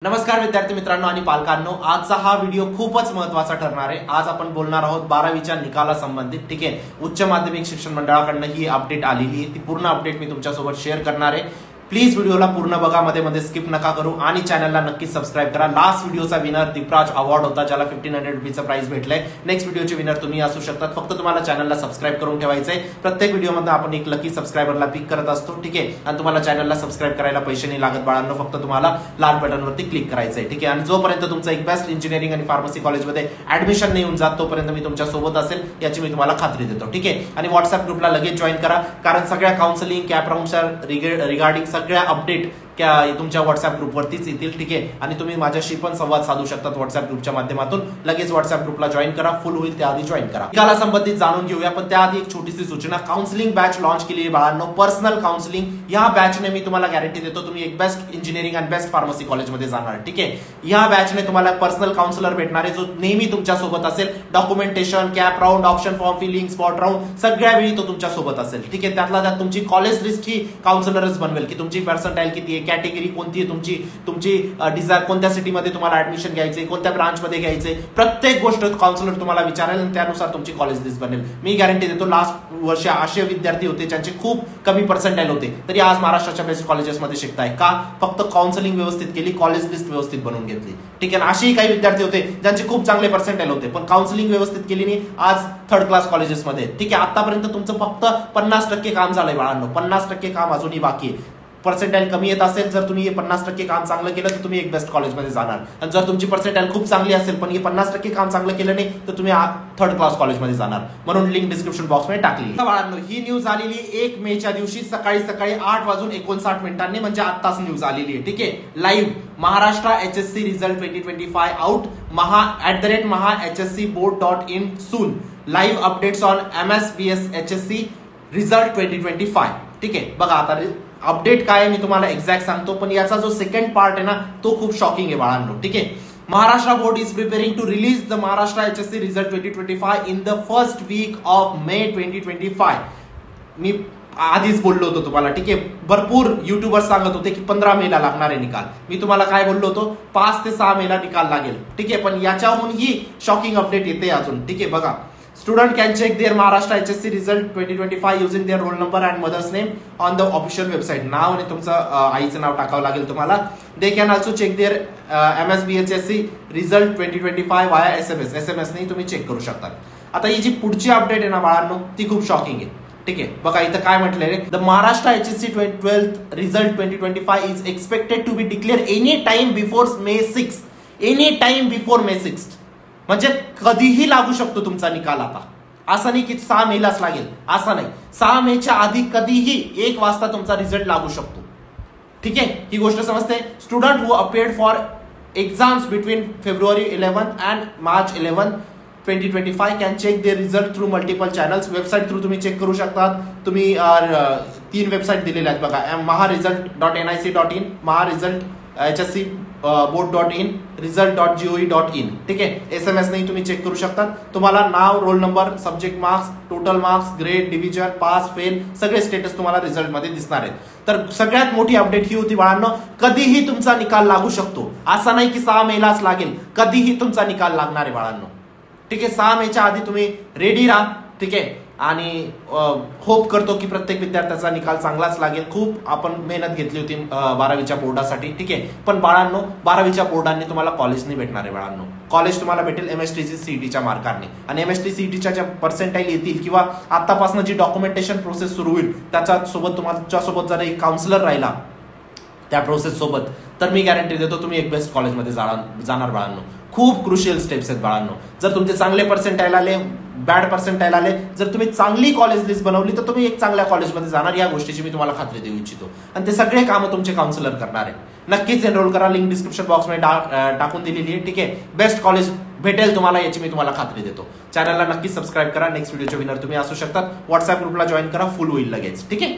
नमस्कार विद्यार्थी मित्रांनो आणि पालकांनो, आजचा हा व्हिडिओ खूपच महत्त्वाचा ठरणार आहे। आज आपण बोलणार आहोत 12वीच्या निकाला संबंधित। ठीक आहे, उच्च माध्यमिक शिक्षण मंडळाकडून ही अपडेट आलेली आहे। ती पूर्ण अपडेट मी तुमच्यासोबत शेअर करणार आहे। प्लीज व्हिडिओला पूर्ण बघा, मध्ये स्किप नका करू आणि चॅनलला नक्की सबस्क्राइब करा। लास्ट व्हिडिओचा विनर दीपराज अवॉर्ड होता, ज्याला 1500 रुपीचं प्राइस भेटलंय। नेक्स्ट व्हिडिओचे विनर तुम्ही असू शकतात। फक्त तुम्हाला चॅनलला सबस्क्राइब करून ठेवायचंय। प्रत्येक व्हिडिओमध्ये आपण एक लकी सबस्क्रायबरला पिक करत असतो। ठीक आहे, आणि तुम्हाला चॅनलला सबस्क्राइब करायला पैसे नाही लागत बाळांनो, फक्त तुम्हाला लाल बटनवरती क्लिक करायचंय। ठीक आहे, आणि जोपर्यंत तुमचं एक बेस्ट इंजिनिअरिंग आणि फार्मसी कॉलेजमध्ये ऍडमिशन नाही होऊन जात तोपर्यंत मी तुमच्या सोबत असेल याची मी तुम्हाला खात्री देतो। ठीक आहे, आणि व्हॉट्सअप ग्रुपला लगेच जॉईन करा, कारण सगळ्या काउन्सिलिंग कॅप राऊंडच्या रिगार्डिंग सगळ्या अपडेट तुमच्या व्हॉट्सअप ग्रुपवरतीच येतील। ठीक आहे, आणि तुम्ही माझ्याशी पण संवाद साधू शकता व्हॉट्सअप ग्रुपच्या माध्यमातून। लगेच व्हॉट्सअप ग्रुपला जॉईन करा, फुल होईल त्याआधी जॉईन करा। निकाला संबंधित जाणून घेऊया, पण त्याआधी एक छोटीशी सूचना। काउन्सिलिंग बॅच लॉन्च केली आहे बाळांनो, पर्सनल काउन्सिलिंग। या बॅचने मी तुम्हाला गॅरंटी देतो तुम्ही एक बेस्ट इंजिनिअरिंग आणि बेस्ट फार्मसी कॉलेजमध्ये जाणार। ठीक आहे, या बॅचने तुम्हाला पर्सनल काउन्सिलर भेटणार आहे, जो नेहमी तुमच्या सोबत असेल। Documentation, CAP round, option form filling, spot round सगळ्या वेळी तो तुमच्या सोबत असेल। ठीक आहे, त्यातला त्यात तुमची कॉलेज लिस्ट ही काउन्सिलरच बनवेल की तुमची पर्सेंटाइल किती आहे, कॅटेगरी कोणती, तुमची डिझायर कोणत्या सिटीमध्ये तुम्हाला ऍडमिशन घ्यायचंय, कोणत्या ब्रांचमध्ये घ्यायचंय, प्रत्येक गोष्ट काउन्सिलर तुम्हाला विचारेल आणि त्यानुसार तुमची कॉलेज लिस्ट बनेल। मी गॅरंटी देतो, लास्ट वर्ष असे विद्यार्थी होते ज्यांचे खूप कमी पर्सेंटाइल होते, तरी आज महाराष्ट्राच्या बेस्ट कॉलेजेसमध्ये शिकताय का? फक्त काउन्सिलिंग व्यवस्थित केली, कॉलेज लिस्ट व्यवस्थित बनवून घेतली। ठीक आहे, असेही काही विद्यार्थी होते ज्यांचे खूप चांगले पर्सेंटाइल होते, पण काउन्सिलिंग व्यवस्थित केली नाही, आज थर्ड क्लास कॉलेजेसमध्ये। ठीक आहे, आतापर्यंत तुमचं फक्त 50% काम झालंय बाळांनो, 50% काम अजूनही बाकी आहे। पर्सेंटाइल कमी येत असेल, जर तुम्ही हे 50% काम चांगलं केलं तर तुम्ही एक बेस्ट कॉलेजमध्ये जाणार, आणि जर तुमची पर्सेंटाइल खूप चांगली असेल पण हे 50% काम चांगलं केलं नाही तर तुम्ही थर्ड क्लास कॉलेजमध्ये जाणार। म्हणून लिंक डिस्क्रिप्शन बॉक्समध्ये टाकली। बाळांनो, ही न्यूज आलेली 1 मेच्या दिवशी सकाळी 8:59 म्हणजे आत्ताच न्यूज आलेली आहे। ठीक आहे, live Maharashtra HSC result 2025 out, maha@mahahscboard.in soon, live updates on MSBS HSC result 2025। ठीक आहे, बघा आता अपडेट काय मी तुम्हाला एक्झॅक्ट सांगतो, पण याचा जो सेकंड पार्ट आहे ना तो खूप शॉकिंग आहे बाळांनो। ठीक आहे, Maharashtra board is preparing to release the Maharashtra HSC result 2025 in the first week of May 2025। मी आधीच बोललो होतो तुम्हाला। ठीक आहे, भरपूर युट्यूबर्स सांगत होते की 15 मेला लागणार आहे निकाल। मी तुम्हाला काय बोललो होतो, 5 ते 6 मेला निकाल लागेल। ठीक आहे, पण याच्याहून ही शॉकिंग अपडेट येते अजून। ठीक आहे, बघा, student can check their Maharashtra HSC result 2025 using their roll number and mother's name on the official website। नाव आणि तुमचं आईचं नाव टाकावं लागेल तुम्हाला। They can also check their MSBHSC result 2025 via SMS नाही तुम्ही चेक करू शकता। आता ही जी पुढची अपडेट आहे ना बाळांनो, ती खूप शॉकिंग आहे। ठीक आहे, बघा इथं काय म्हटलंय, the Maharashtra HSC 12th result 2025 is expected to be declare any time before May 6। Any time before May 6 म्हणजे कधीही लागू शकतो तुमचा निकाल। आता असं नाही की 6 मेलाच लागेल, असं नाही, 6 मेच्या आधी कधीही 1 वाजता तुमचा रिझल्ट लागू शकतो। ठीक आहे, ही गोष्ट समजते। Student who appeared for exams between February 11 and March 11 2025 can check their result through multiple channels. Website through तुम्ही चेक करू शकतात। तुम्ही 3 वेबसाईट दिलेल्या आहेत बघा, maharesult.nic.in, maharesult HSCboard.in, result.gov.in। ठीक आहे, SMS नाही तुम्ही चेक करू शकतात। तुम्हाला नाव, roll number, subject marks, total marks, grade, division, pass, fail सगळे स्टेटस तुम्हाला रिझल्ट मध्ये दिसणार आहेत। तर सगळ्यात मोठी अपडेट ही होती बाळांनो, कधीही तुमचा निकाल लागू शकतो। असं नाही की 6 मेलाच लागेल, कधीही तुमचा निकाल लागणार आहे बाळांनो। ठीक आहे, 6 मेच्या आधी तुम्ही रेडी राहा। ठीक आहे, आणि होप करतो की प्रत्येक विद्यार्थ्याचा निकाल चांगलाच लागेल। खूप आपण मेहनत घेतली होती 12वीच्या बोर्डासाठी। ठीक आहे, पण बाळांनो 12वीच्या बोर्डाने तुम्हाला कॉलेज नाही भेटणार आहे बाळांनो। कॉलेज तुम्हाला भेटेल MSTC CETच्या मार्काने, आणि MSTC CETच्या ज्या पर्सेंटाइल येतील किंवा आतापासून जी डॉक्युमेंटेशन प्रोसेस सुरू होईल त्याच्यासोबत तुमच्यासोबत जर एक काउन्सिलर राहिला त्या प्रोसेस सोबत, तर मी गॅरंटी देतो तुम्ही एक बेस्ट कॉलेजमध्ये जाणार बाळांनो। खूप क्रुशियल स्टेप्स आहेत बाळांनो। जर तुमचे चांगले पर्सेंटाइल आले, बॅड पर्सेंटाइल आले, जर तुम्ही चांगली कॉलेज लिस्ट बनवली तर तुम्ही एक चांगल्या कॉलेजमध्ये जाणार, या गोष्टीची मी तुम्हाला खात्री देऊ इच्छितो। आणि ते सगळे कामं तुमचे काउन्सिलर करणार आहे। नक्कीच एनरोल करा, लिंक डिस्क्रिप्शन बॉक्समध्ये टाकून दिलेली आहे। ठीक आहे, बेस्ट कॉलेज भेटेल तुम्हाला याची मी तुम्हाला खात्री देतो। चॅनलला नक्की सबस्क्राईब करा। नेक्स्ट व्हिडिओचे विनर तुम्ही असू शकतात। व्हॉट्सअप ग्रुपला जॉईन करा, फुल होईल लगेच। ठीक आहे।